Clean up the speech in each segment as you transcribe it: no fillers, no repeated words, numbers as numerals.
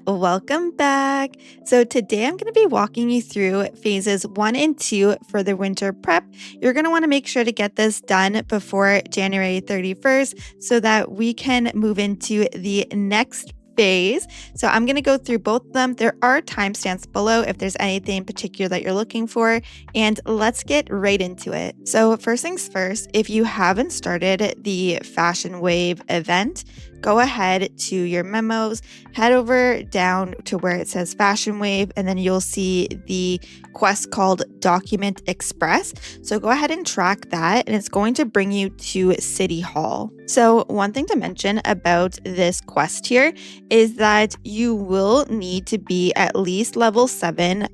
welcome back. So today I'm going to be walking you through phases 1 and 2 for the winter prep. You're going to want to make sure to get this done before January 31st so that we can move into the next phase. So I'm going to go through both of them. There are timestamps below if there's anything in particular that you're looking for, and let's get right into it. So first things first, if you haven't started the Fashion Wave event, go ahead to your memos, head over down to where it says Fashion Wave, and then you'll see the quest called Document Express. So go ahead and track that, and it's going to bring you to City Hall. So one thing to mention about this quest here is that you will need to be at least level 7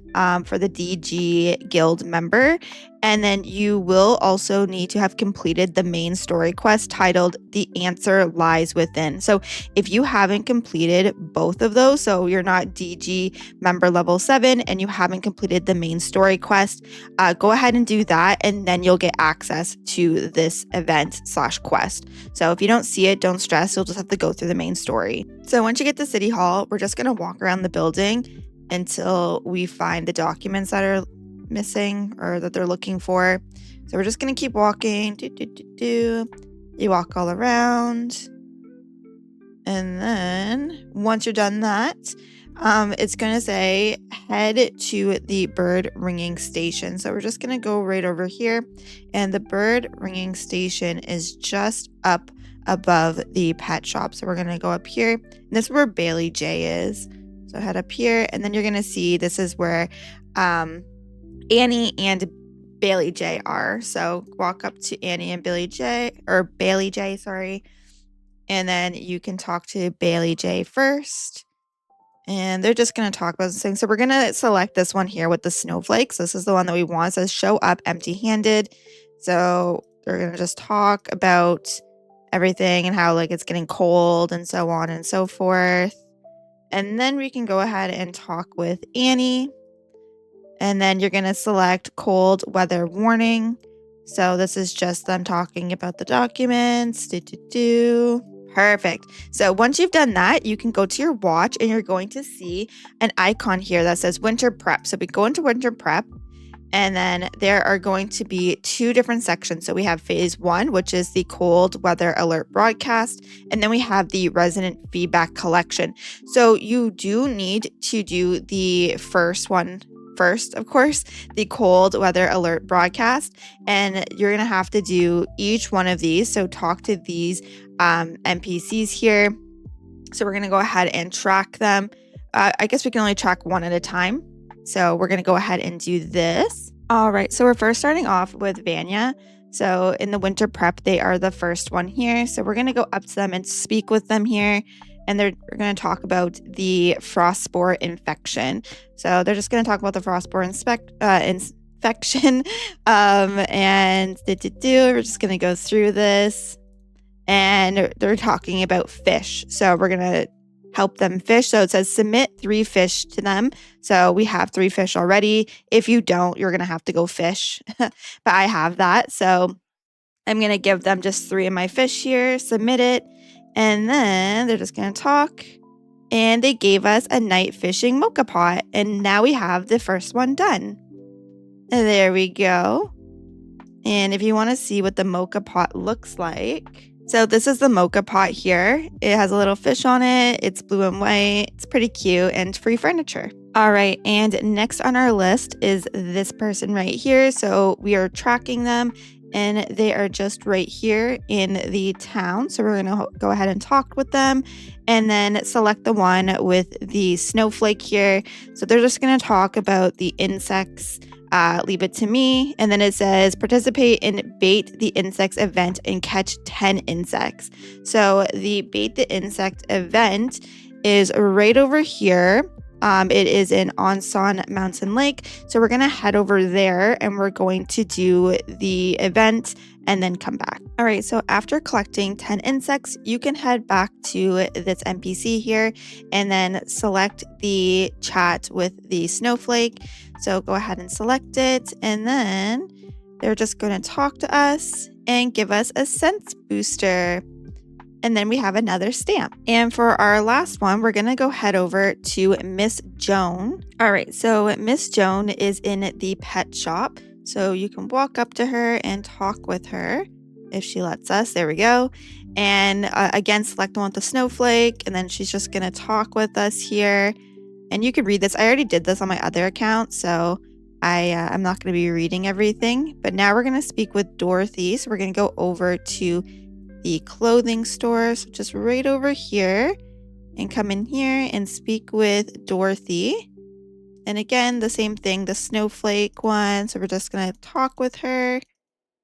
for the DG Guild member. And then you will also need to have completed the main story quest titled The Answer Lies Within. So if you haven't completed both of those, so you're not DG member level 7 and you haven't completed the main story quest, go ahead and do that, and then you'll get access to this event / quest. So if you don't see it, don't stress. You'll just have to go through the main story. So once you get to City Hall, we're just going to walk around the building until we find the documents that are missing or that they're looking for. So we're just going to keep walking. You walk all around. And then once you're done that, it's going to say head to the bird ringing station. So we're just going to go right over here. And the bird ringing station is just up above the pet shop. So we're going to go up here. And this is where Bailey J is. So head up here. And then you're going to see this is where Annie and Bailey J are. So walk up to Annie and Bailey J, sorry. And then you can talk to Bailey J first. And they're just going to talk about this thing. So we're going to select this one here with the snowflakes. This is the one that we want. It says show up empty-handed. So they're going to just talk about everything and how like it's getting cold and so on and so forth. And then we can go ahead and talk with Annie. And then you're going to select cold weather warning. So this is just them talking about the documents. Perfect. So once you've done that, you can go to your watch and you're going to see an icon here that says winter prep. So we go into winter prep, and then there are going to be 2 different sections. So we have phase 1, which is the cold weather alert broadcast. And then we have the resident feedback collection. So you do need to do the first one first, of course, the cold weather alert broadcast, and you're going to have to do each one of these. So talk to these NPCs here. So we're going to go ahead and track them. I guess we can only track one at a time. So we're going to go ahead and do this. All right. So we're first starting off with Vanya. So in the winter prep, they are the first one here. So we're going to go up to them and speak with them here. And we're going to talk about the Frostspore Infection. So they're just going to talk about the Frostspore infection. And we're just going to go through this. And they're talking about fish. So we're going to help them fish. So it says submit 3 fish to them. So we have 3 fish already. If you don't, you're going to have to go fish. But I have that. So I'm going to give them just 3 of my fish here. Submit it. And then they're just going to talk. And they gave us a night fishing mocha pot. And now we have the first one done. And there we go. And if you want to see what the mocha pot looks like. So this is the mocha pot here. It has a little fish on it. It's blue and white. It's pretty cute and free furniture. All right. And next on our list is this person right here. So we are tracking them. And they are just right here in the town. So we're going to go ahead and talk with them and then select the one with the snowflake here. So they're just going to talk about the insects. Leave it to me. And then it says participate in Bait the Insects event and catch 10 insects. So the Bait the Insect event is right over here. It is in Onsan Mountain Lake. So we're going to head over there and we're going to do the event and then come back. All right. So after collecting 10 insects, you can head back to this NPC here and then select the chat with the snowflake. So go ahead and select it. And then they're just going to talk to us and give us a sense booster. And then we have another stamp. And for our last one, we're going to go head over to Miss Joan. All right, so Miss Joan is in the pet shop. So you can walk up to her and talk with her if she lets us. There we go. And again, select the one with the snowflake. And then she's just going to talk with us here. And you can read this. I already did this on my other account, so I'm not going to be reading everything. But now we're going to speak with Dorothy. So we're going to go over to the clothing store, so just right over here, and come in here and speak with Dorothy. And again, the same thing, the snowflake one. So we're just going to talk with her.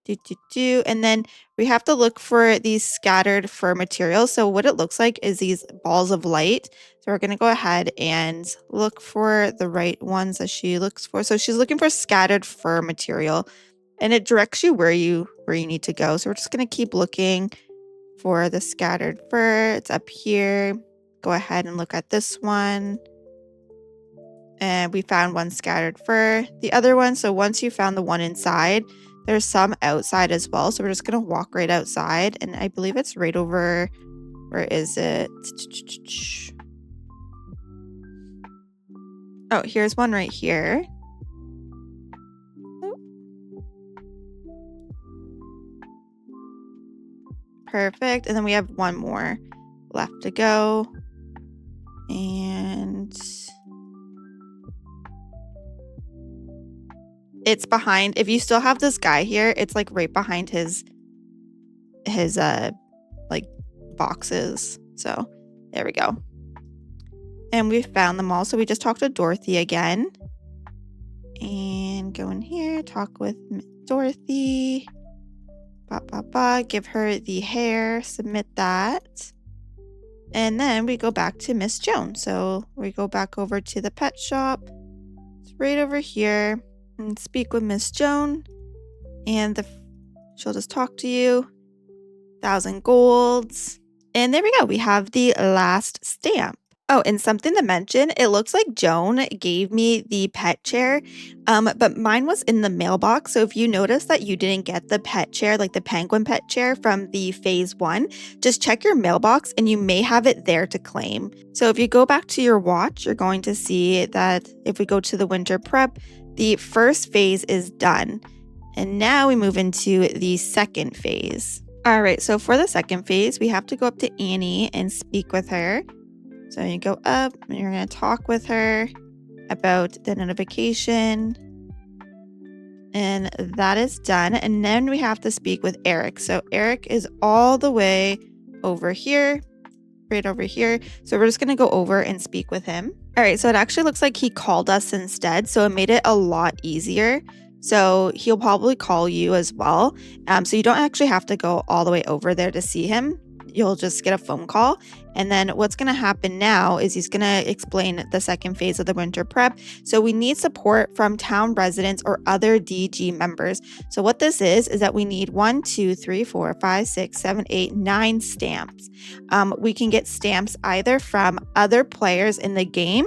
And then we have to look for these scattered fur materials. So what it looks like is these balls of light. So we're going to go ahead and look for the right ones that she looks for. So she's looking for scattered fur material, and it directs you where you need to go. So we're just going to keep looking for the scattered fur. It's up here. Go ahead and look at this one. And we found one scattered fur. The other one, so once you found the one inside, there's some outside as well. So we're just going to walk right outside. And I believe it's right over, where is it? Oh, here's one right here. Perfect. And then we have one more left to go. And it's behind, if you still have this guy here, it's like right behind his like boxes. So there we go. And we found them all. So we just talked to Dorothy again. And go in here, talk with Dorothy. Give her the hair, submit that. And then we go back to Miss Joan. So we go back over to the pet shop. It's right over here. And speak with Miss Joan. And she'll just talk to you. 1,000 golds. And there we go. We have the last stamp. Oh, and something to mention, it looks like Joan gave me the pet chair, but mine was in the mailbox. So if you notice that you didn't get the pet chair, like the penguin pet chair from the phase 1, just check your mailbox and you may have it there to claim. So if you go back to your watch, you're going to see that if we go to the winter prep, the first phase is done. And now we move into the second phase. All right, so for the second phase, we have to go up to Annie and speak with her. So you go up and you're going to talk with her about the notification. And that is done. And then we have to speak with Eric. So Eric is all the way over here, right over here. So we're just going to go over and speak with him. All right, so it actually looks like he called us instead. So it made it a lot easier. So he'll probably call you as well. So you don't actually have to go all the way over there to see him. You'll just get a phone call. And then what's going to happen now is he's going to explain the second phase of the winter prep. So we need support from town residents or other DG members. So what this is that we need 1, 2, 3, 4, 5, 6, 7, 8, 9 stamps. We can get stamps either from other players in the game,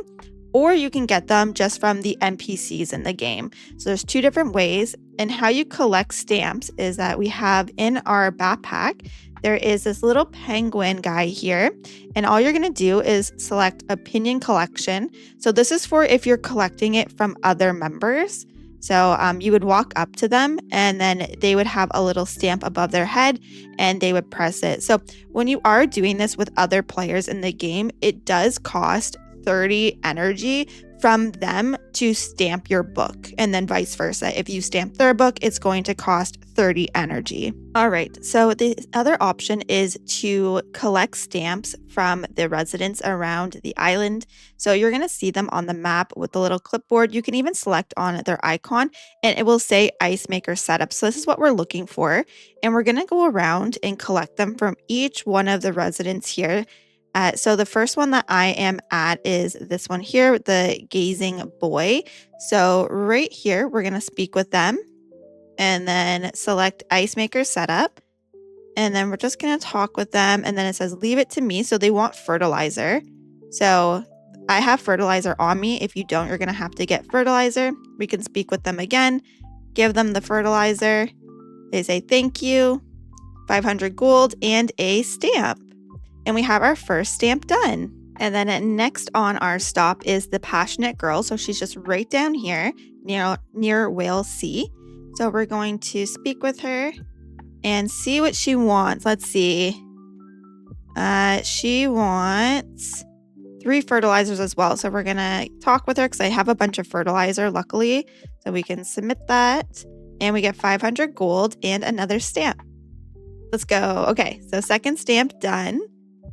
or you can get them just from the NPCs in the game. So there's 2 different ways. And how you collect stamps is that we have in our backpack, there is this little penguin guy here, and all you're going to do is select Opinion Collection. So this is for if you're collecting it from other members. So you would walk up to them, and then they would have a little stamp above their head, and they would press it. So when you are doing this with other players in the game, it does cost 30 energy from them to stamp your book, and then vice versa. If you stamp their book, it's going to cost 30 energy. All right, so the other option is to collect stamps from the residents around the island. So you're going to see them on the map with the little clipboard. You can even select on their icon and it will say Ice Maker Setup. So this is what we're looking for. And we're going to go around and collect them from each one of the residents here. So the first one that I am at is this one here, the Gazing Boy. So right here, we're going to speak with them and then select Ice Maker Setup. And then we're just going to talk with them. And then it says, leave it to me. So they want fertilizer. So I have fertilizer on me. If you don't, you're going to have to get fertilizer. We can speak with them again, give them the fertilizer. They say, thank you, 500 gold and a stamp. And we have our first stamp done. And then next on our stop is the Passionate Girl. So she's just right down here near Whale C. So we're going to speak with her and see what she wants. Let's see. She wants 3 fertilizers as well. So we're going to talk with her because I have a bunch of fertilizer, luckily. So we can submit that. And we get 500 gold and another stamp. Let's go. Okay, so second stamp done.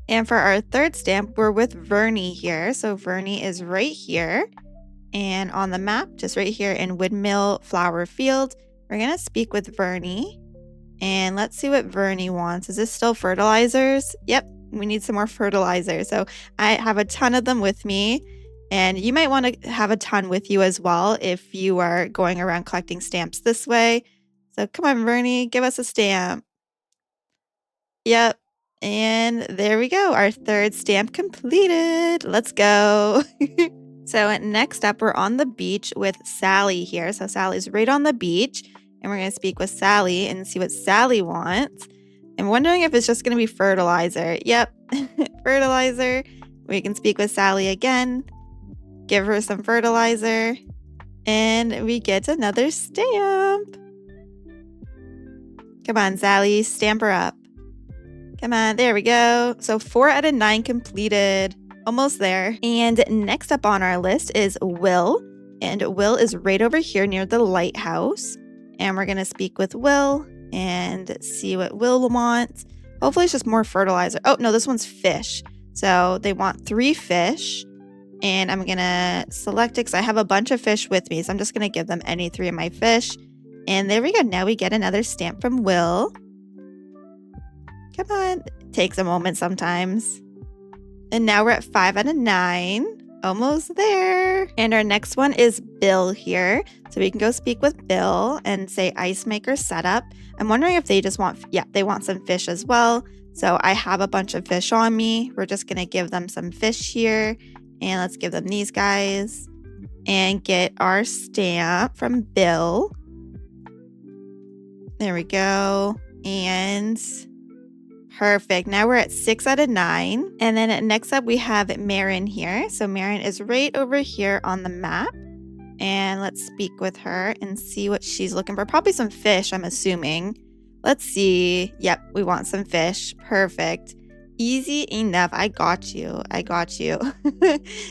And for our third stamp, we're with Vernie here. So Vernie is right here. And on the map, just right here in Windmill Flower Field, we're going to speak with Vernie. And let's see what Vernie wants. Is this still fertilizers? Yep, we need some more fertilizer. So I have a ton of them with me. And you might want to have a ton with you as well if you are going around collecting stamps this way. So come on, Vernie, give us a stamp. Yep. And there we go. Our third stamp completed. Let's go. So next up, we're on the beach with Sally here. So Sally's right on the beach. And we're going to speak with Sally and see what Sally wants. I'm wondering if it's just going to be fertilizer. Yep. Fertilizer. We can speak with Sally again. Give her some fertilizer. And we get another stamp. Come on, Sally. Stamp her up. Come on, there we go. So 4 out of 9 completed. Almost there. And next up on our list is Will. And Will is right over here near the lighthouse. And we're going to speak with Will and see what Will wants. Hopefully it's just more fertilizer. Oh, no, this one's fish. So they want 3 fish. And I'm going to select it because I have a bunch of fish with me. So I'm just going to give them any 3 of my fish. And there we go. Now we get another stamp from Will. Come on. It takes a moment sometimes. And now we're at 5 out of 9. Almost there. And our next one is Bill here. So we can go speak with Bill and say ice maker setup. I'm wondering if they just want, yeah, they want some fish as well. So I have a bunch of fish on me. We're just going to give them some fish here. And let's give them these guys. And get our stamp from Bill. There we go. And perfect. Now we're at 6 out of 9. And then next up we have Marin here. So Marin is right over here on the map. And let's speak with her and see what she's looking for. Probably some fish, I'm assuming. Let's see. Yep, we want some fish. Perfect. Easy enough. I got you. I got you.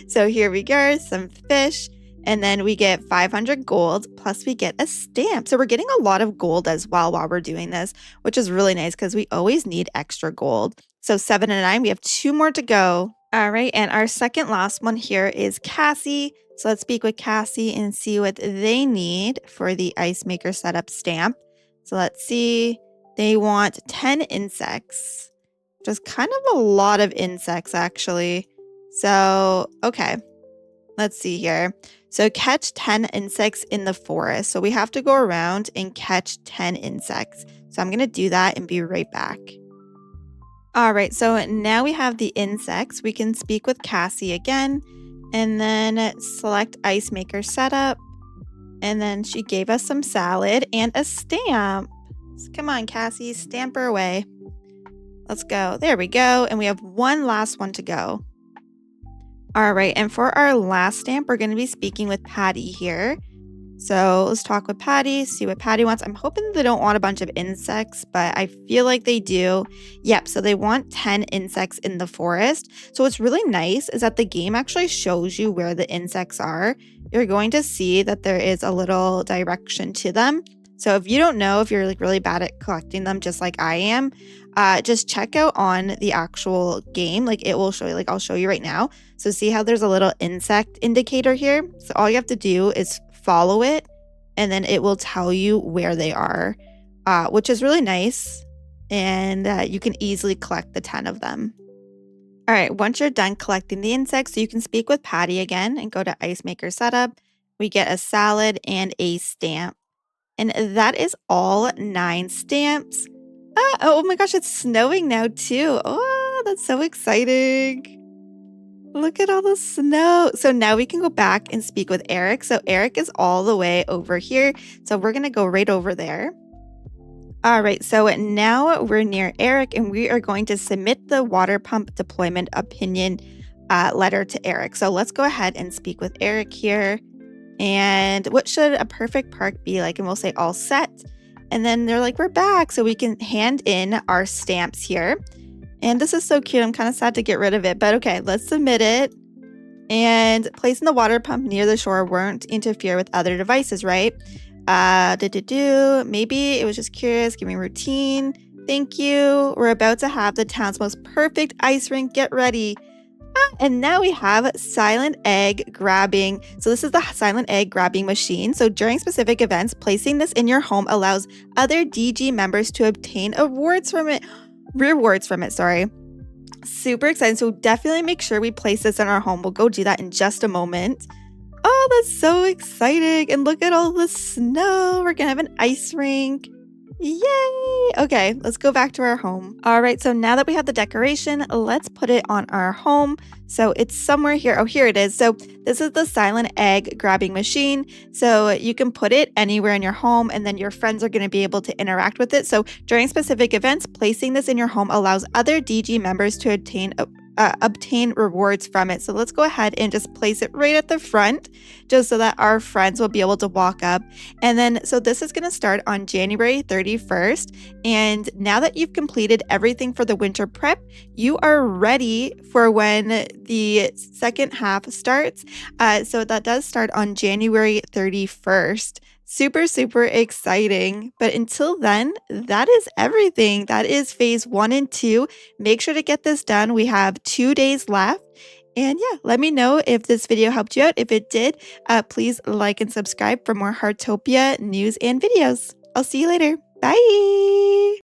So here we go. Some fish. And then we get 500 gold, plus we get a stamp. So we're getting a lot of gold as well while we're doing this, which is really nice because we always need extra gold. So 7 and 9, we have 2 more to go. All right, and our second last one here is Cassie. So let's speak with Cassie and see what they need for the ice maker setup stamp. So let's see. They want 10 insects, which is kind of a lot of insects actually. So, okay. Let's see here. So catch 10 insects in the forest. So we have to go around and catch 10 insects. So I'm going to do that and be right back. All right, so now we have the insects. We can speak with Cassie again and then select ice maker setup. And then she gave us some salad and a stamp. Come on, Cassie, stamp her away. Let's go. There we go. And we have one last one to go. All right, and for our last stamp, we're going to be speaking with Pattie here. So let's talk with Pattie, see what Pattie wants. I'm hoping they don't want a bunch of insects, but I feel like they do. Yep, so they want 10 insects in the forest. So what's really nice is that the game actually shows you where the insects are. You're going to see that there is a little direction to them. So if you don't know, if you're like really bad at collecting them just like I am, just check out on the actual game. Like it will show you, like I'll show you right now. So see how there's a little insect indicator here? So all you have to do is follow it and then it will tell you where they are, which is really nice. And you can easily collect the 10 of them. All right, once you're done collecting the insects, you can speak with Pattie again and go to Ice Maker Setup. We get a salad and a stamp. And that is all 9 stamps. Oh my gosh, it's snowing now too. Oh, that's so exciting. Look at all the snow. So now we can go back and speak with Eric. So Eric is all the way over here. So we're going to go right over there. All right, so now we're near Eric, and we are going to submit the water pump deployment opinion letter to Eric. So let's go ahead and speak with Eric here. And what should a perfect park be like? And we'll say all set. And then they're like, we're back. So we can hand in our stamps here. And this is so cute. I'm kind of sad to get rid of it, but okay, let's submit it. And placing the water pump near the shore won't interfere with other devices, right? Maybe it was just curious, giving routine. Thank you. We're about to have the town's most perfect ice rink. Get ready. And now we have silent egg grabbing. So this is the silent egg grabbing machine. So during specific events, placing this in your home allows other DG members to obtain rewards from it, sorry. Super excited. So definitely make sure we place this in our home. We'll go do that in just a moment. Oh, that's so exciting. And look at all the snow. We're going to have an ice rink. Yay! Okay, let's go back to our home. All right, so now that we have the decoration, let's put it on our home. So it's somewhere here. Oh, here it is. So this is the silent egg grabbing machine. So you can put it anywhere in your home, and then your friends are going to be able to interact with it. So during specific events, placing this in your home allows other DG members to obtain rewards from it. So let's go ahead and just place it right at the front, just so that our friends will be able to walk up. And then, so this is going to start on January 31st. And now that you've completed everything for the winter prep, you are ready for when the second half starts. So that does start on January 31st. Super, super exciting. But until then, that is everything. That is phase 1 and 2. Make sure to get this done. We have 2 days left. And yeah, let me know if this video helped you out. If it did, please like and subscribe for more Heartopia news and videos. I'll see you later. Bye.